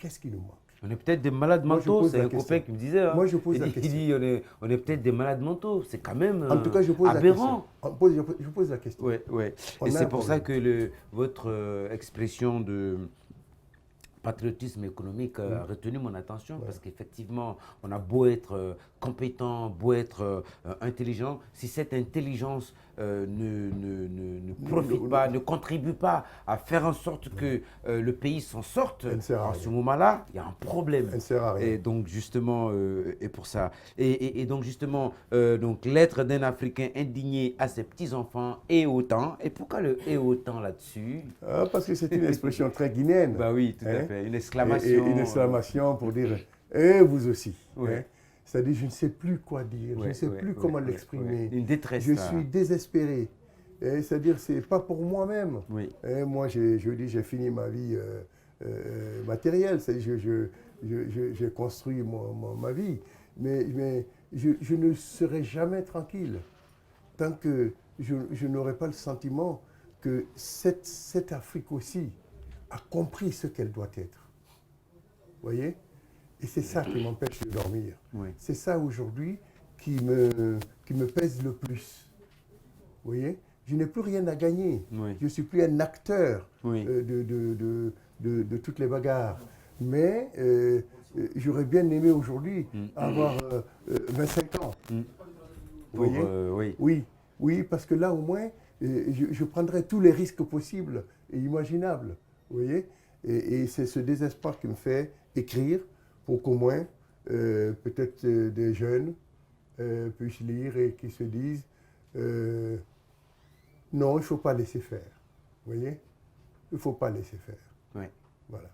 qu'est-ce qui nous manque? On est peut-être des malades Moi, je mentaux, pose c'est la un question. copain qui me disait. Hein. Moi, je pose la Il question. dit on est peut-être des malades mentaux. C'est quand même En tout cas, je pose aberrant. la question. Je pose la question. Ouais, ouais. On Et a c'est un pour ça problème. que votre expression de patriotisme économique a retenu mon attention parce qu'effectivement, on a beau être compétent, beau être intelligent, si cette intelligence ne profite pas, ne contribue pas à faire en sorte que le pays s'en sorte, Elle ne sert à en rien. ce moment-là, il y a un problème. Elle ne sert à rien. Et donc justement, et pour ça. Et donc justement, donc l'être d'un Africain indigné à ses petits-enfants et autant. Et pourquoi le et autant là-dessus? Ah, parce que c'est une expression très guinéenne. Bah oui, tout à Hein? fait. Une Et exclamation. une exclamation pour dire « et vous aussi Ouais. hein? C'est-à-dire, je ne sais plus quoi dire, je ne sais plus comment l'exprimer. Une détresse. Je là. suis désespéré. C'est-à-dire, ce n'est pas pour moi-même. Oui. Moi, je dis, j'ai fini ma vie matérielle. J'ai construit ma vie. Mais je ne serai jamais tranquille tant que je n'aurai pas le sentiment que cette Afrique aussi a compris ce qu'elle doit être. Vous voyez? Et c'est ça qui m'empêche de dormir. Oui. C'est ça aujourd'hui qui me pèse le plus. Vous voyez? Je n'ai plus rien à gagner. Oui. Je ne suis plus un acteur Oui. de toutes les bagarres. Mais j'aurais bien aimé aujourd'hui avoir 25 ans. Vous voyez? Oui. Oui, parce que là au moins, je prendrais tous les risques possibles et imaginables. Vous voyez? Et c'est ce désespoir qui me fait écrire pour qu'au moins, peut-être des jeunes puissent lire et qui se disent non, il ne faut pas laisser faire. Vous voyez? Il ne faut pas laisser faire. Oui. Voilà.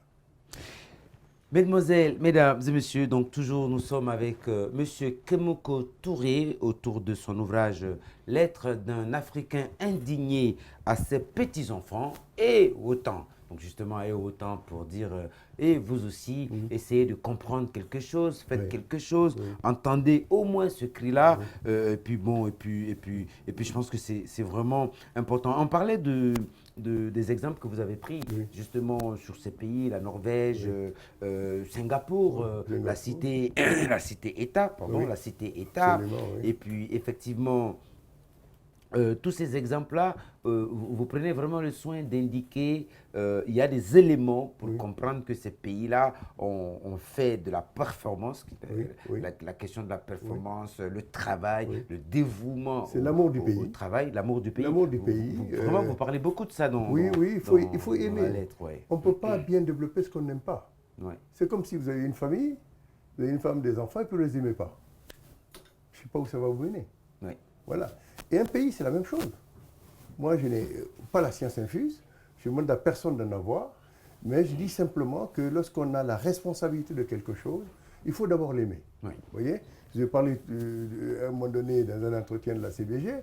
Mesdemoiselles, mesdames et messieurs, donc toujours nous sommes avec Monsieur Kemoko Touré autour de son ouvrage Lettre d'un Africain indigné à ses petits-enfants et autant. Donc justement, et autant pour dire, et vous aussi, essayez de comprendre quelque chose, faites quelque chose, entendez au moins ce cri-là. Et puis bon, et puis je pense que c'est vraiment important. On parlait des exemples que vous avez pris, justement, sur ces pays, la Norvège, Singapour, la cité-État, pardon, la cité-État. Et puis, effectivement, tous ces exemples-là, vous prenez vraiment le soin d'indiquer, il y a des éléments pour comprendre que ces pays-là ont fait de la performance, la question de la performance, le travail, le dévouement au travail, l'amour du pays. L'amour du pays. Vraiment, vous parlez beaucoup de ça dans il faut aimer. la lettre. On ne peut pas bien développer ce qu'on n'aime pas. Ouais. C'est comme si vous avez une famille, vous avez une femme, des enfants, et puis vous ne les aimez pas. Je ne sais pas où ça va vous mener. Ouais. Voilà. Et un pays, c'est la même chose. Moi, je n'ai pas la science infuse, je ne demande à personne d'en avoir, mais je dis simplement que lorsqu'on a la responsabilité de quelque chose, il faut d'abord l'aimer. Oui. Vous voyez? Je vais parler à un moment donné dans un entretien de la CBG,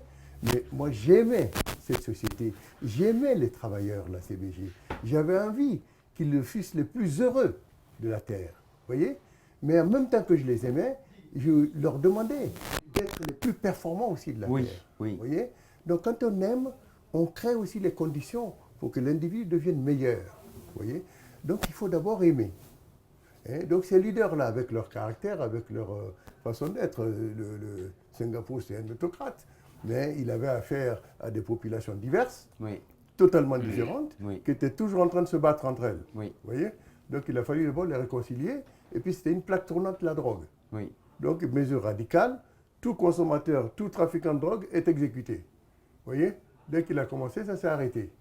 mais moi j'aimais cette société, j'aimais les travailleurs de la CBG. J'avais envie qu'ils fussent les plus heureux de la Terre. Vous voyez? Mais en même temps que je les aimais, je leur demandais d'être les plus performants aussi de la Terre. Oui. Vous voyez? Donc quand on aime, on crée aussi les conditions pour que l'individu devienne meilleur. Vous voyez? Donc il faut d'abord aimer. Et donc ces leaders-là, avec leur caractère, avec leur façon d'être, le Singapour c'est un autocrate, mais il avait affaire à des populations diverses, totalement différentes, qui étaient toujours en train de se battre entre elles. Vous voyez? Donc il a fallu d'abord les réconcilier, et puis c'était une plaque tournante la drogue. Donc mesure radicale, tout consommateur, tout trafiquant de drogue est exécuté. Vous voyez? Dès qu'il a commencé, ça s'est arrêté.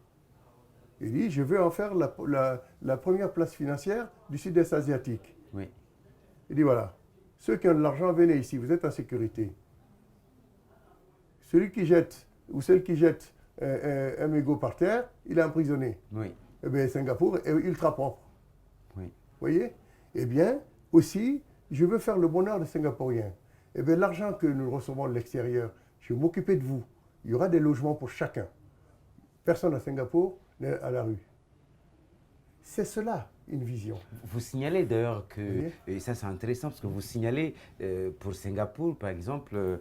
Il dit, je veux en faire la première place financière du sud-est asiatique. Il dit, voilà, ceux qui ont de l'argent, venez ici, vous êtes en sécurité. Celui qui jette, ou celle qui jette un mégot par terre, il est emprisonné. Eh bien, Singapour est ultra propre. Vous voyez? Eh bien, aussi, je veux faire le bonheur des Singapouriens. Eh bien, l'argent que nous recevons de l'extérieur, je vais m'occuper de vous. Il y aura des logements pour chacun. Personne à Singapour n'est à la rue. C'est cela, une vision. Vous signalez d'ailleurs que, et ça c'est intéressant parce que vous signalez pour Singapour par exemple,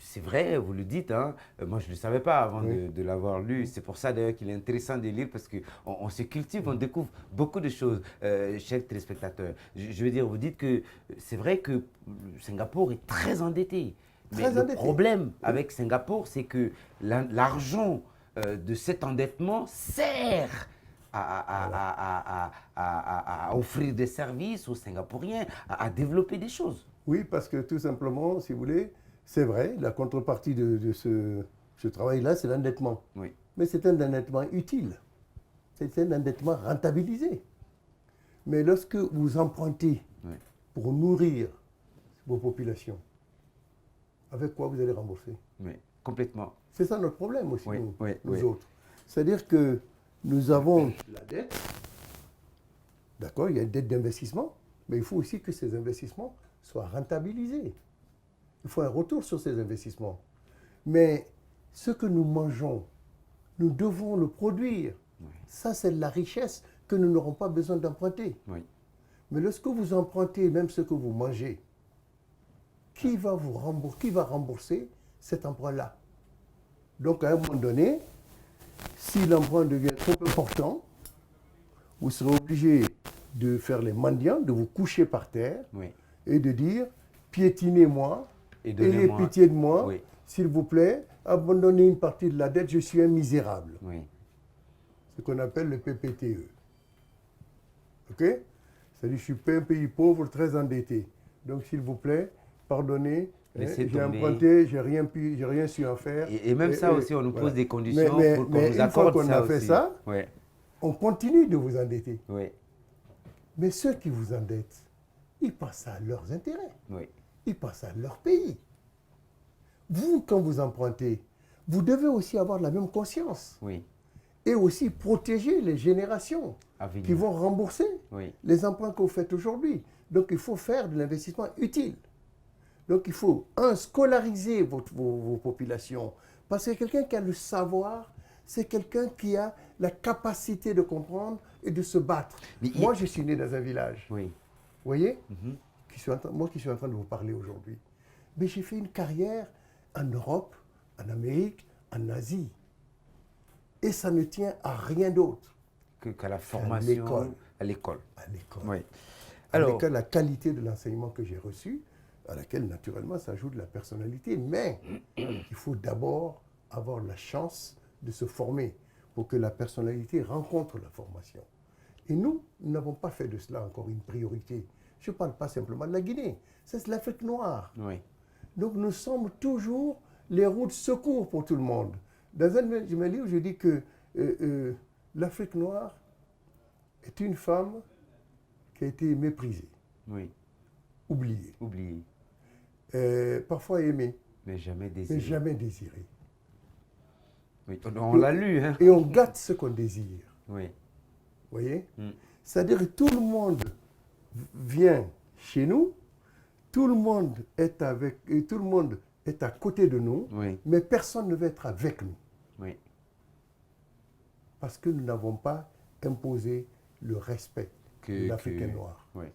c'est vrai, vous le dites, hein, moi je ne le savais pas avant Oui. de l'avoir lu. C'est pour ça d'ailleurs qu'il est intéressant de lire parce qu'on se cultive, on découvre beaucoup de choses, chers téléspectateurs. Je veux dire, vous dites que c'est vrai que Singapour est très endetté. Mais Très le endetté. problème avec Singapour, c'est que l'argent de cet endettement sert à offrir des services aux Singapouriens, à développer des choses. Oui, parce que tout simplement, si vous voulez, c'est vrai, la contrepartie de ce travail-là, c'est l'endettement. Oui, Mais c'est un endettement utile. C'est un endettement rentabilisé. Mais lorsque vous empruntez oui, pour nourrir vos populations, avec quoi vous allez rembourser? oui, complètement. C'est ça notre problème aussi, Oui, nous, oui, nous oui. autres. C'est-à-dire que nous avons la dette, d'accord, il y a une dette d'investissement, mais il faut aussi que ces investissements soient rentabilisés. Il faut un retour sur ces investissements. Mais ce que nous mangeons, nous devons le produire. Oui. Ça, c'est de la richesse que nous n'aurons pas besoin d'emprunter. Oui. Mais lorsque vous empruntez même ce que vous mangez, qui va rembourser cet emprunt-là? Donc, à un moment donné, si l'emprunt devient trop important, vous serez obligé de faire les mendiants, de vous coucher par terre Oui. et de dire piétinez-moi, Et ayez donnez-moi. pitié de moi, Oui. s'il vous plaît, abandonnez une partie de la dette, je suis un misérable. Oui. Ce qu'on appelle le PPTE. OK? C'est-à-dire, je suis un pays pauvre, très endetté. Donc, s'il vous plaît, pardonnez, Laissez j'ai tomber. emprunté, j'ai rien su en faire. Et même ça aussi, on nous voilà. pose des conditions pour qu'on mais nous une fois accorde qu'on ça a fait aussi. ça, Oui. on continue de vous endetter. Oui. Mais ceux qui vous endettent, ils pensent à leurs intérêts. Oui. Ils pensent à leur pays. Vous, quand vous empruntez, vous devez aussi avoir la même conscience Oui. et aussi protéger les générations À venir. qui vont rembourser Oui. les emprunts que vous faites aujourd'hui. Donc, il faut faire de l'investissement utile. Donc, il faut, scolariser vos populations. Parce que quelqu'un qui a le savoir, c'est quelqu'un qui a la capacité de comprendre et de se battre. Mais Moi, je suis né dans un village. Oui. Vous voyez? Mhm. Moi qui suis en train de vous parler aujourd'hui. Mais j'ai fait une carrière en Europe, en Amérique, en Asie. Et ça ne tient à rien d'autre. Qu'à la formation, l'école. à l'école. À l'école. Oui. Avec la qualité de l'enseignement que j'ai reçu, à laquelle naturellement s'ajoute la personnalité. Mais il faut d'abord avoir la chance de se former pour que la personnalité rencontre la formation. Et nous n'avons pas fait de cela encore une priorité. Je ne parle pas simplement de la Guinée, c'est l'Afrique noire. Oui. Donc nous sommes toujours les roues de secours pour tout le monde. Dans un de mes livres, je dis que l'Afrique noire est une femme qui a été méprisée, Oui. oubliée, Oublié. parfois aimée, Mais jamais désiré. mais jamais désirée. Oui. On l'a lu, hein. Et on gâte ce qu'on désire. Oui. Vous voyez? Mm. C'est-à-dire que tout le monde vient chez nous, tout le monde est et tout le monde est à côté de nous, Oui. mais personne ne veut être avec nous. Oui. Parce que nous n'avons pas imposé le respect de l'Africain noir. Oui.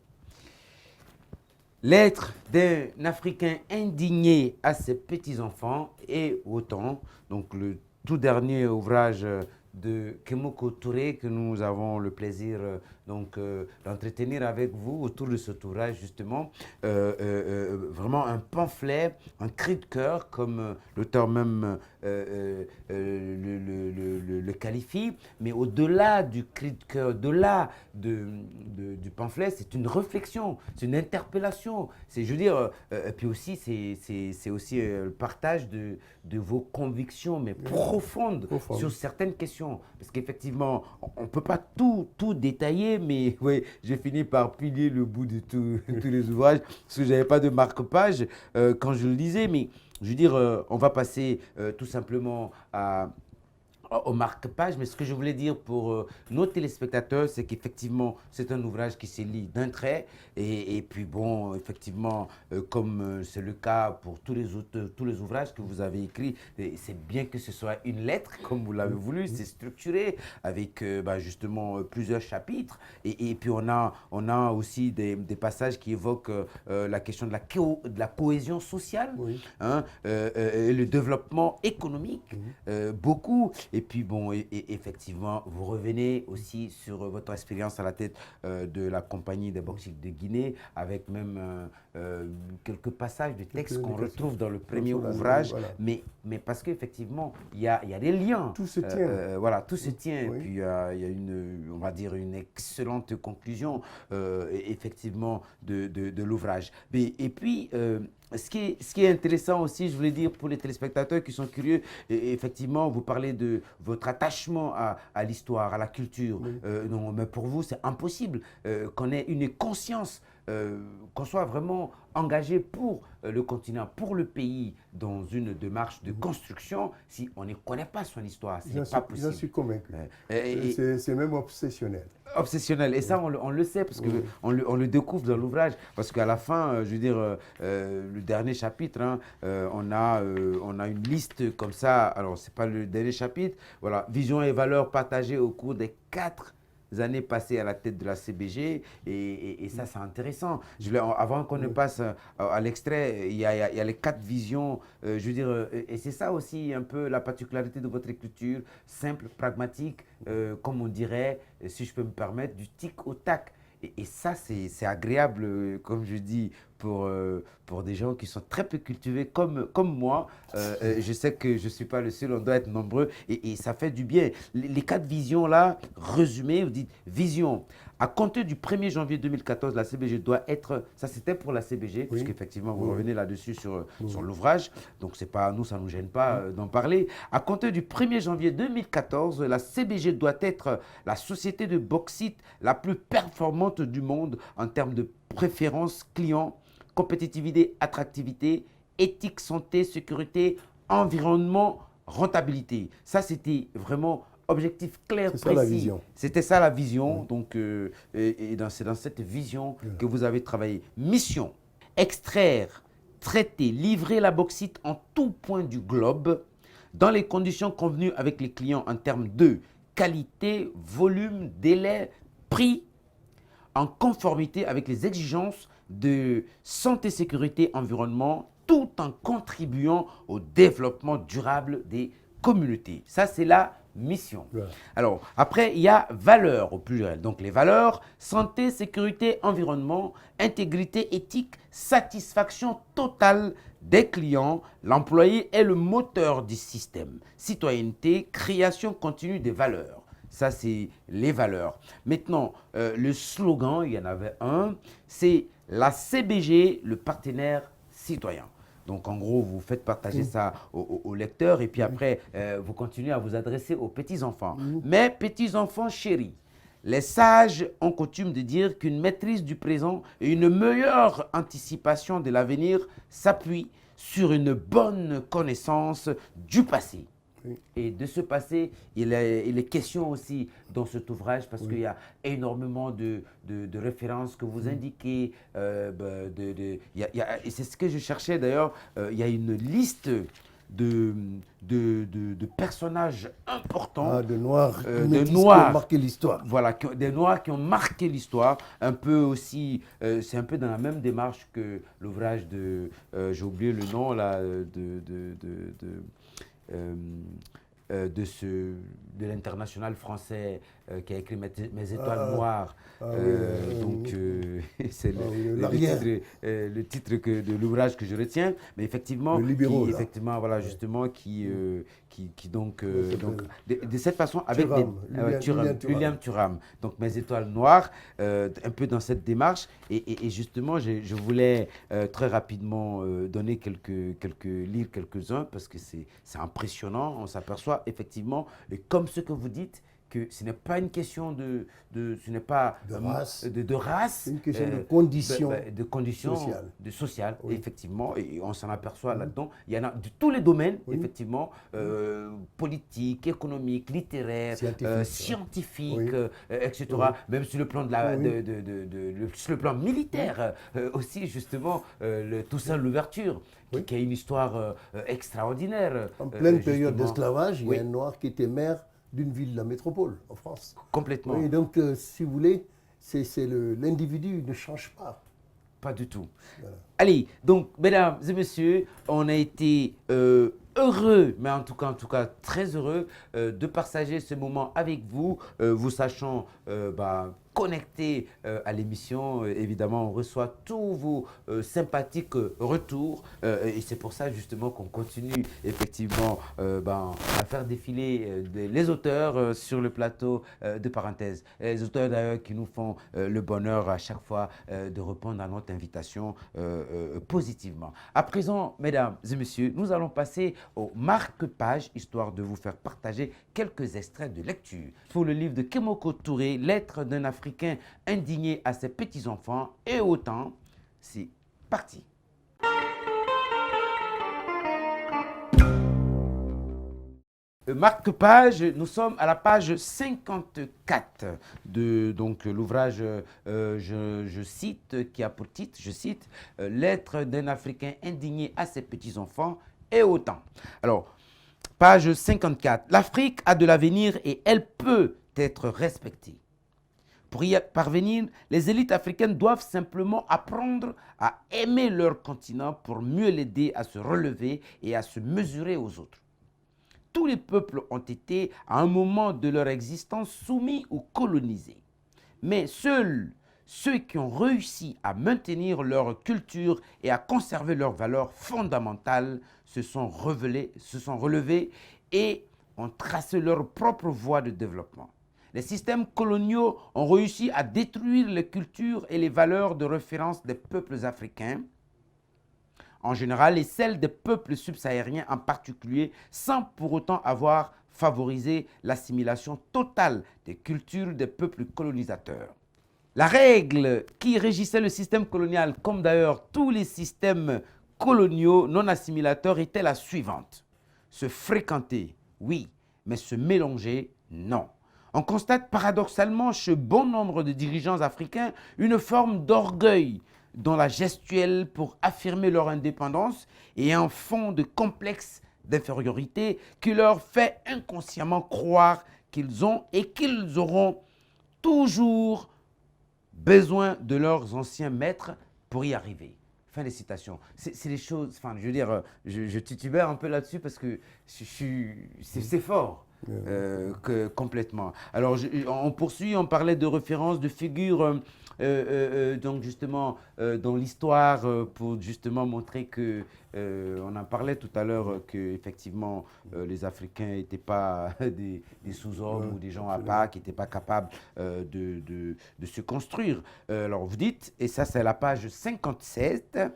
Lettre d'un Africain indigné à ses petits-enfants et autant, donc le tout dernier ouvrage de Kemoko Touré que nous avons le plaisir d'entretenir avec vous autour de cet ouvrage justement. Vraiment un pamphlet, un cri de cœur comme l'auteur même le qualifie, mais au-delà du cri de cœur, au-delà du pamphlet, c'est une réflexion, c'est une interpellation. Je veux dire, puis aussi c'est aussi le partage de vos convictions, mais profondes sur certaines questions. Parce qu'effectivement, on ne peut pas tout détailler, mais oui, j'ai fini par plier le bout de tous les ouvrages, parce que je n'avais pas de marque-page quand je le lisais. Mais je veux dire, on va passer tout simplement au marque-page, mais ce que je voulais dire pour nos téléspectateurs, c'est qu'effectivement, c'est un ouvrage qui se lit d'un trait. Et puis bon, effectivement, comme c'est le cas pour tous les ouvrages que vous avez écrits, c'est bien que ce soit une lettre, comme vous l'avez voulu, c'est structuré avec bah, justement plusieurs chapitres. Et puis on a aussi des passages qui évoquent la question de la cohésion sociale, Oui. hein, et le développement économique, beaucoup. Et puis bon, effectivement, vous revenez aussi sur votre expérience à la tête de la compagnie des bauxites de Guinée, avec même quelques passages de textes qu'on retrouve dans le premier ouvrage, voilà. mais parce qu'effectivement, il y a des liens. Tout se tient. Voilà, tout se tient. Oui. Et puis il y a une, on va dire, une excellente conclusion, effectivement, de l'ouvrage. Et puis, ce qui est intéressant aussi, je voulais dire pour les téléspectateurs qui sont curieux, effectivement, vous parlez de votre attachement à l'histoire, à la culture. Oui. Non, mais pour vous, c'est impossible qu'on ait une conscience, qu'on soit vraiment engagé pour le continent, pour le pays, dans une démarche de construction, si on ne connaît pas son histoire. Ce n'est pas possible. J'en suis convaincu. Et C'est même obsessionnel. obsessionnel. Et ça, on le sait, parce qu'on le découvre dans l'ouvrage. Parce qu'à la fin, je veux dire, le dernier chapitre, hein, on a une liste comme ça. Alors, ce n'est pas le dernier chapitre. Voilà, vision et valeurs partagées au cours des 4 années passées à la tête de la CBG. Et ça, c'est intéressant. Avant qu'on ne passe à l'extrait, il y a les 4 visions. Je veux dire, et c'est ça aussi un peu la particularité de votre écriture, simple, pragmatique, comme on dirait, si je peux me permettre, du tic au tac. Et ça, c'est agréable, comme je dis, pour des gens qui sont très peu cultivés comme moi. Je sais que je ne suis pas le seul, on doit être nombreux et ça fait du bien. Les 4 visions-là, résumées, vous dites vision. À compter du 1er janvier 2014, la CBG doit être, ça c'était pour la CBG, Oui. puisqu'effectivement vous revenez là-dessus sur l'ouvrage, donc c'est pas nous, ça ne nous gêne pas d'en parler. À compter du 1er janvier 2014, la CBG doit être la société de bauxite la plus performante du monde en termes de préférence client, compétitivité, attractivité, éthique, santé, sécurité, environnement, rentabilité. Ça, c'était vraiment objectif clair, C'est ça précis. la vision. C'était ça la vision. Donc, c'est dans cette vision que vous avez travaillé. Mission, extraire, traiter, livrer la bauxite en tout point du globe dans les conditions convenues avec les clients en termes de qualité, volume, délai, prix, en conformité avec les exigences de santé, sécurité, environnement, tout en contribuant au développement durable des communautés. Ça, c'est la mission. Ouais. Alors, après, il y a valeurs au pluriel. Donc, les valeurs, santé, sécurité, environnement, intégrité éthique, satisfaction totale des clients. L'employé est le moteur du système. Citoyenneté, création continue des valeurs. Ça, c'est les valeurs. Maintenant, le slogan, il y en avait un, c'est la CBG, le partenaire citoyen. Donc, en gros, vous faites partager ça aux lecteurs et puis après, vous continuez à vous adresser aux petits-enfants. Mais petits-enfants chéris, les sages ont coutume de dire qu'une maîtrise du présent et une meilleure anticipation de l'avenir s'appuient sur une bonne connaissance du passé. Et de ce passé, il est question aussi dans cet ouvrage parce qu'il y a énormément de références que vous indiquez. Et c'est ce que je cherchais d'ailleurs. Il y a une liste de personnages importants. De noirs qui ont marqué l'histoire. Voilà, des noirs qui ont marqué l'histoire. Un peu aussi, c'est un peu dans la même démarche que l'ouvrage de, j'ai oublié le nom là, de l'international français qui a écrit Mes étoiles noires. C'est le titre de l'ouvrage que je retiens. Mais effectivement, le libéraux, effectivement voilà, justement, qui donc, de cette façon, avec William Thuram. Donc, Mes étoiles noires, un peu dans cette démarche. Et justement, je voulais très rapidement donner lire quelques-uns parce que c'est impressionnant. On s'aperçoit effectivement, et comme ce que vous dites, que ce n'est pas une question ce n'est pas de race, c'est une question de conditions de conditions sociales. Sociales, Oui. effectivement, et on s'en aperçoit là-dedans. Il y en a de tous les domaines, Oui. effectivement, politique, économique, littéraire, scientifique, Oui. etc. Oui. Même sur le plan sur le plan militaire aussi, justement, Toussaint l'ouverture, qui a une histoire extraordinaire. En pleine période justement. d'esclavage, il y Oui. a un noir qui était maire d'une ville de la métropole en France. Complètement. Oui, donc, si vous voulez, l'individu ne change pas. Pas du tout. Voilà. Allez, donc, mesdames et messieurs, on a été heureux, mais en tout cas très heureux de partager ce moment avec vous, vous sachant connectés à l'émission. Évidemment, on reçoit tous vos sympathiques retours et c'est pour ça justement qu'on continue effectivement à faire défiler les auteurs sur le plateau de Parenthèses. Les auteurs d'ailleurs qui nous font le bonheur à chaque fois de répondre à notre invitation positivement. À présent, mesdames et messieurs, nous allons passer au marque-page, histoire de vous faire partager quelques extraits de lecture. Pour le livre de Kemoko Touré, Lettres d'un Africain indigné à ses petits-enfants et autant, c'est parti. Marque-page, nous sommes à la page 54 de l'ouvrage, je cite, qui a pour titre, je cite, Lettres d'un Africain indigné à ses petits-enfants et autant. Alors, page 54, l'Afrique a de l'avenir et elle peut être respectée. Pour y parvenir, les élites africaines doivent simplement apprendre à aimer leur continent pour mieux l'aider à se relever et à se mesurer aux autres. Tous les peuples ont été, à un moment de leur existence, soumis ou colonisés. Mais seuls ceux qui ont réussi à maintenir leur culture et à conserver leurs valeurs fondamentales se sont relevés et ont tracé leur propre voie de développement. Les systèmes coloniaux ont réussi à détruire les cultures et les valeurs de référence des peuples africains, en général, et celles des peuples subsahariens en particulier, sans pour autant avoir favorisé l'assimilation totale des cultures des peuples colonisateurs. La règle qui régissait le système colonial, comme d'ailleurs tous les systèmes coloniaux non assimilateurs, était la suivante. Se fréquenter, oui, mais se mélanger, non. On constate paradoxalement chez bon nombre de dirigeants africains une forme d'orgueil dans la gestuelle pour affirmer leur indépendance et un fond de complexe d'infériorité qui leur fait inconsciemment croire qu'ils ont et qu'ils auront toujours besoin de leurs anciens maîtres pour y arriver. Fin des citations. C'est des choses, enfin, je veux dire, je titubère un peu là-dessus parce que c'est fort. Complètement. Alors, on poursuit, on parlait de références, de figures, donc justement, dans l'histoire, pour justement montrer que, on en parlait tout à l'heure, que effectivement les Africains n'étaient pas des sous-hommes ou des gens à part, qui n'étaient pas capables de se construire. Alors, vous dites, et ça c'est la page 57,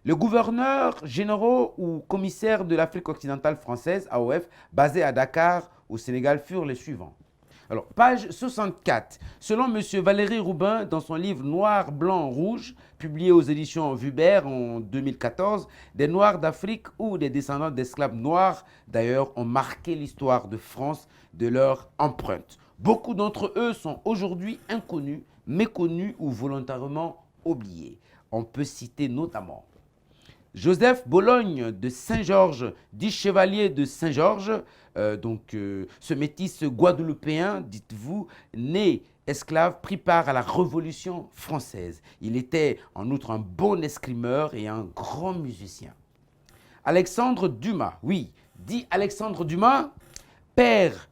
les gouverneurs généraux ou commissaires de l'Afrique occidentale française, AOF, basés à Dakar, au Sénégal, furent les suivants. Alors, page 64. Selon M. Valéry Roubin, dans son livre Noir, Blanc, Rouge, publié aux éditions Vubert en 2014, des Noirs d'Afrique ou des descendants d'esclaves noirs, d'ailleurs, ont marqué l'histoire de France de leur empreinte. Beaucoup d'entre eux sont aujourd'hui inconnus, méconnus ou volontairement oubliés. On peut citer notamment Joseph Bologne de Saint-Georges, dit chevalier de Saint-Georges, ce métis guadeloupéen, dites-vous, né esclave, prit part à la Révolution française. Il était en outre un bon escrimeur et un grand musicien. Alexandre Dumas, oui, dit Alexandre Dumas, père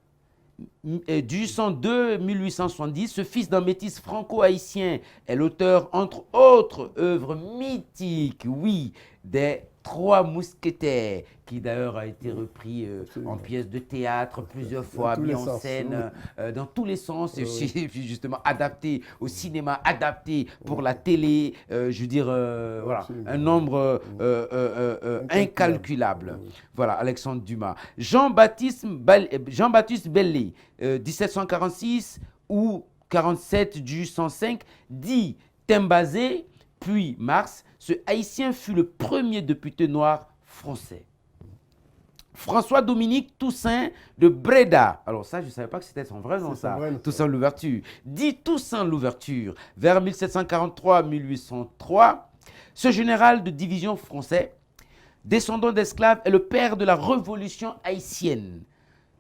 du 1802-1870, ce fils d'un métis franco-haïtien est l'auteur, entre autres œuvres mythiques, oui, des Trois mousquetaires, qui d'ailleurs a été repris en pièce de théâtre plusieurs fois, mis en scène dans tous les sens, et puis justement adapté au cinéma, adapté pour la télé, je veux dire, voilà, un nombre incalculable. Voilà, Alexandre Dumas. Jean-Baptiste Belley, 1746 ou 47 du 105, dit Tembazé, puis Mars, ce haïtien fut le premier député noir français. François-Dominique Toussaint de Breda. Alors ça, je ne savais pas que c'était son vrai nom, ça. Toussaint Louverture. Dit Toussaint Louverture, vers 1743-1803. Ce général de division français, descendant d'esclaves, est le père de la révolution haïtienne,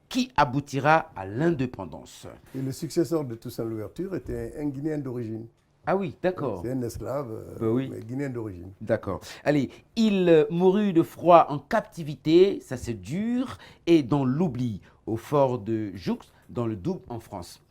qui aboutira à l'indépendance. Et le successeur de Toussaint Louverture était un Guinéen d'origine. Ah oui, d'accord. C'est un esclave mais guinéen d'origine. D'accord. Allez, il mourut de froid en captivité, ça c'est dur, et dans l'oubli, au fort de Joux, dans le Doubs en France.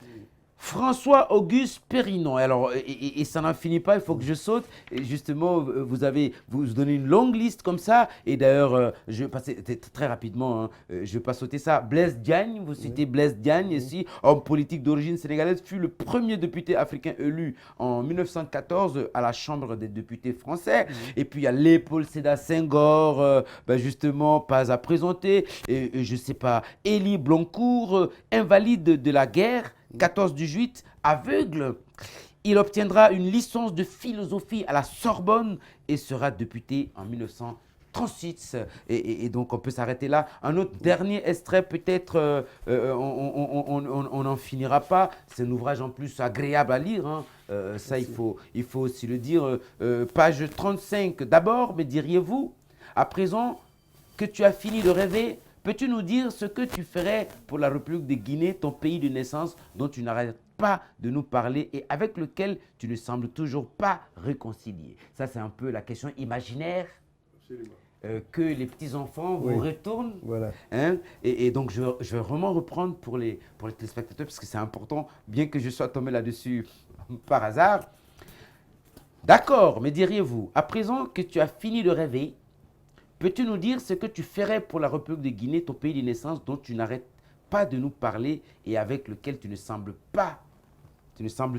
François-Auguste Périnon. Alors, et ça n'en finit pas, il faut que je saute. Et justement, vous donnez une longue liste comme ça. Et d'ailleurs, je vais passer très rapidement, hein, je ne vais pas sauter ça. Blaise Diagne, vous citez Blaise Diagne ici, homme politique d'origine sénégalaise, fut le premier député africain élu en 1914 à la Chambre des députés français. Et puis, il y a Léopold Sédar Senghor, justement, pas à présenter. Et je ne sais pas, Élie Blancourt, invalide de la guerre. 14 du 8, aveugle, il obtiendra une licence de philosophie à la Sorbonne et sera député en 1936. Et donc, on peut s'arrêter là. Un autre dernier extrait, peut-être, on n'en finira pas. C'est un ouvrage en plus agréable à lire. Hein. Ça, il faut aussi le dire. Page 35 d'abord, mais diriez-vous, à présent que tu as fini de rêver, peux-tu nous dire ce que tu ferais pour la République de Guinée, ton pays de naissance, dont tu n'arrêtes pas de nous parler et avec lequel tu ne sembles toujours pas réconcilié? Ça, c'est un peu la question imaginaire que les petits-enfants vous retournent. Voilà. Hein? Et donc, je vais vraiment reprendre pour les téléspectateurs, parce que c'est important, bien que je sois tombé là-dessus par hasard. D'accord, mais diriez-vous, à présent que tu as fini de rêver, peux-tu nous dire ce que tu ferais pour la République de Guinée, ton pays de naissance, dont tu n'arrêtes pas de nous parler et avec lequel tu ne sembles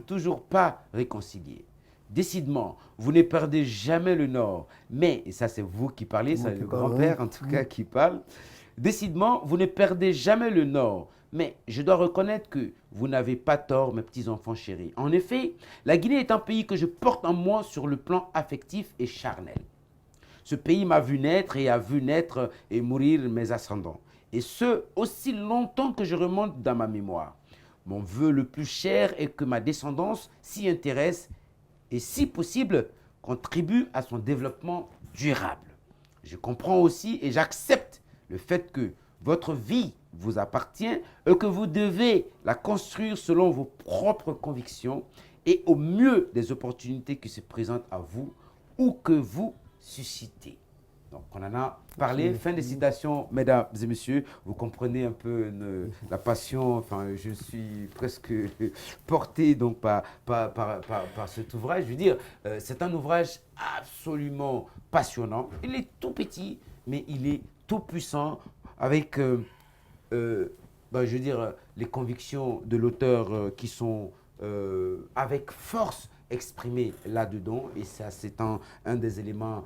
toujours pas réconcilié? Décidément, vous ne perdez jamais le Nord, mais, et ça c'est vous qui parlez, c'est le grand-père en tout cas qui parle, décidément, vous ne perdez jamais le Nord, mais je dois reconnaître que vous n'avez pas tort, mes petits-enfants chéris. En effet, la Guinée est un pays que je porte en moi sur le plan affectif et charnel. Ce pays m'a vu naître et a vu naître et mourir mes ascendants. Et ce, aussi longtemps que je remonte dans ma mémoire. Mon vœu le plus cher est que ma descendance s'y intéresse et, si possible, contribue à son développement durable. Je comprends aussi et j'accepte le fait que votre vie vous appartient et que vous devez la construire selon vos propres convictions et au mieux des opportunités qui se présentent à vous ou que vous susciter. Donc, on en a parlé. Fin des citations, mesdames et messieurs. Vous comprenez un peu la passion. Enfin, je suis presque porté donc par cet ouvrage. Je veux dire, c'est un ouvrage absolument passionnant. Il est tout petit, mais il est tout puissant avec, je veux dire, les convictions de l'auteur qui sont avec force exprimé là-dedans, et ça c'est un des éléments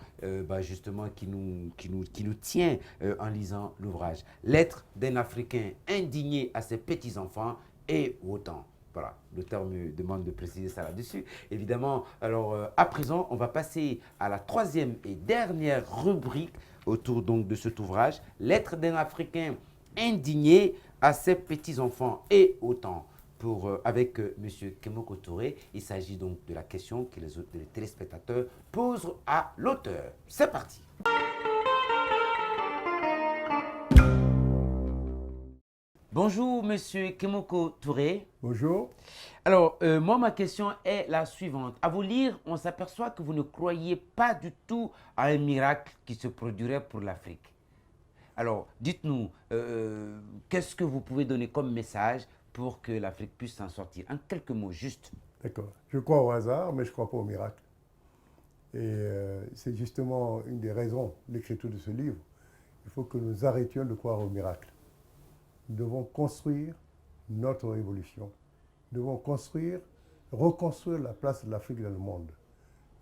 justement qui nous tient en lisant l'ouvrage. Lettre d'un Africain indigné à ses petits-enfants et autant. Voilà, l'auteur me demande de préciser ça là-dessus. Évidemment, alors à présent, on va passer à la troisième et dernière rubrique autour donc de cet ouvrage. Lettre d'un Africain indigné à ses petits-enfants et autant. Avec M. Kemoko Touré. Il s'agit donc de la question que les téléspectateurs posent à l'auteur. C'est parti. Bonjour, M. Kemoko Touré. Bonjour. Alors, moi, ma question est la suivante. À vous lire, on s'aperçoit que vous ne croyez pas du tout à un miracle qui se produirait pour l'Afrique. Alors, dites-nous, qu'est-ce que vous pouvez donner comme message pour que l'Afrique puisse s'en sortir? En quelques mots, juste. D'accord. Je crois au hasard, mais je ne crois pas au miracle. Et c'est justement une des raisons de l'écriture de ce livre. Il faut que nous arrêtions de croire au miracle. Nous devons construire notre révolution. Nous devons reconstruire la place de l'Afrique dans le monde.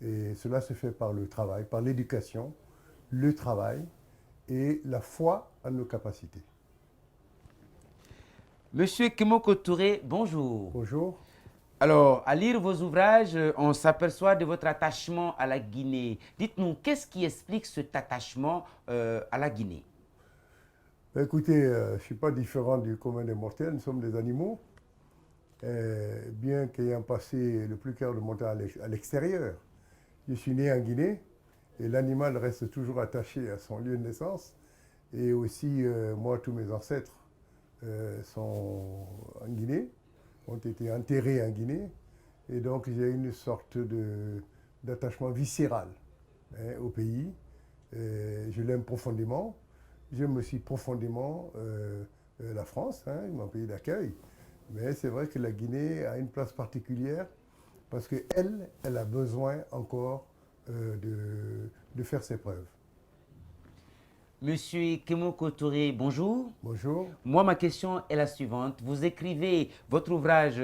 Et cela se fait par le travail, par l'éducation, le travail et la foi en nos capacités. Monsieur Kemoko Touré, bonjour. Bonjour. Alors, à lire vos ouvrages, on s'aperçoit de votre attachement à la Guinée. Dites-nous, qu'est-ce qui explique cet attachement à la Guinée? Écoutez, je ne suis pas différent du commun des mortels, nous sommes des animaux. Bien qu'ayant passé le plus clair de mon temps à l'extérieur, je suis né en Guinée et l'animal reste toujours attaché à son lieu de naissance. Et aussi, moi, tous mes ancêtres sont en Guinée, ont été enterrés en Guinée. Et donc, j'ai une sorte d'attachement viscéral au pays. Je l'aime profondément. J'aime aussi profondément la France, mon pays d'accueil. Mais c'est vrai que la Guinée a une place particulière parce qu'elle, elle a besoin encore de faire ses preuves. Monsieur Kemoko Touré, bonjour. Bonjour. Moi, ma question est la suivante. Vous écrivez, votre ouvrage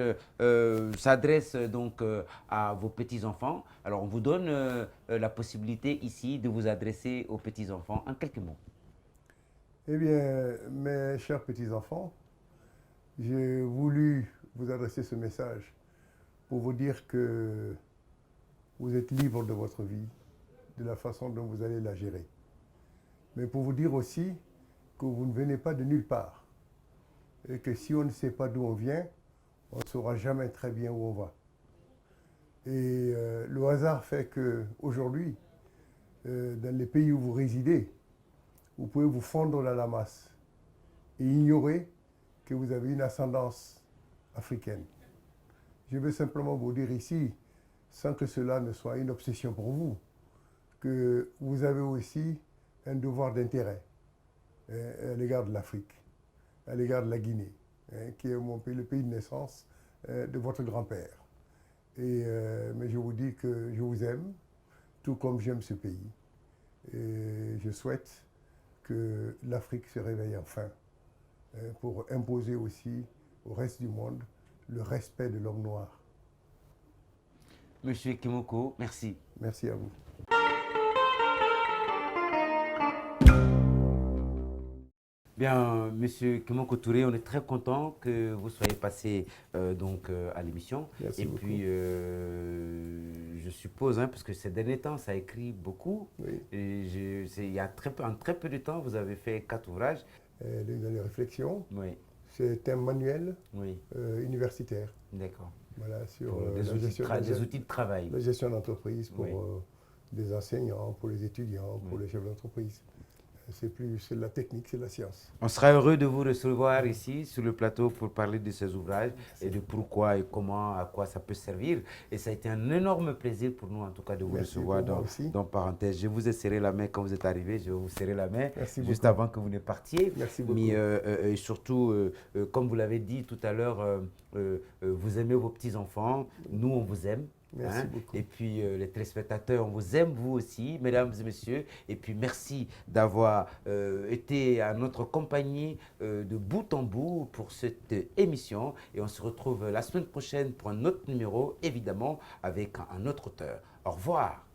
s'adresse donc à vos petits-enfants. Alors, on vous donne la possibilité ici de vous adresser aux petits-enfants en quelques mots. Eh bien, mes chers petits-enfants, j'ai voulu vous adresser ce message pour vous dire que vous êtes libre de votre vie, de la façon dont vous allez la gérer. Mais pour vous dire aussi que vous ne venez pas de nulle part et que si on ne sait pas d'où on vient, on ne saura jamais très bien où on va. Et le hasard fait qu'aujourd'hui, dans les pays où vous résidez, vous pouvez vous fondre dans la masse et ignorer que vous avez une ascendance africaine. Je veux simplement vous dire ici, sans que cela ne soit une obsession pour vous, que vous avez aussi un devoir d'intérêt à l'égard de l'Afrique, à l'égard de la Guinée, qui est mon pays, le pays de naissance de votre grand-père. Mais je vous dis que je vous aime, tout comme j'aime ce pays. Et je souhaite que l'Afrique se réveille enfin pour imposer aussi au reste du monde le respect de l'homme noir. Monsieur Kemoko, merci. Merci à vous. Bien, Monsieur Kemoko Touré, on est très content que vous soyez passé à l'émission. Merci beaucoup. Puis, je suppose, parce que ces derniers temps, ça écrit beaucoup. Oui. Et il y a en très peu de temps, vous avez fait 4 ouvrages. Dans les réflexions, Oui. c'est un manuel Oui. Universitaire. D'accord. Voilà, sur des outils de travail. La gestion d'entreprise pour Oui. des enseignants, pour les étudiants, pour les chefs d'entreprise. C'est la technique, c'est la science. On sera heureux de vous recevoir ici sur le plateau pour parler de ces ouvrages et de pourquoi et comment, à quoi ça peut servir. Et ça a été un énorme plaisir pour nous, en tout cas, de vous recevoir dans Parenthèse. Je vous ai serré la main quand vous êtes arrivé, je vais vous serrer la main juste avant que vous ne partiez. Merci beaucoup. Mais et surtout, comme vous l'avez dit tout à l'heure, vous aimez vos petits-enfants, nous on vous aime. Merci beaucoup. Et puis les téléspectateurs, on vous aime vous aussi, mesdames et messieurs. Et puis merci d'avoir été à notre compagnie de bout en bout pour cette émission. Et on se retrouve la semaine prochaine pour un autre numéro, évidemment, avec un autre auteur. Au revoir.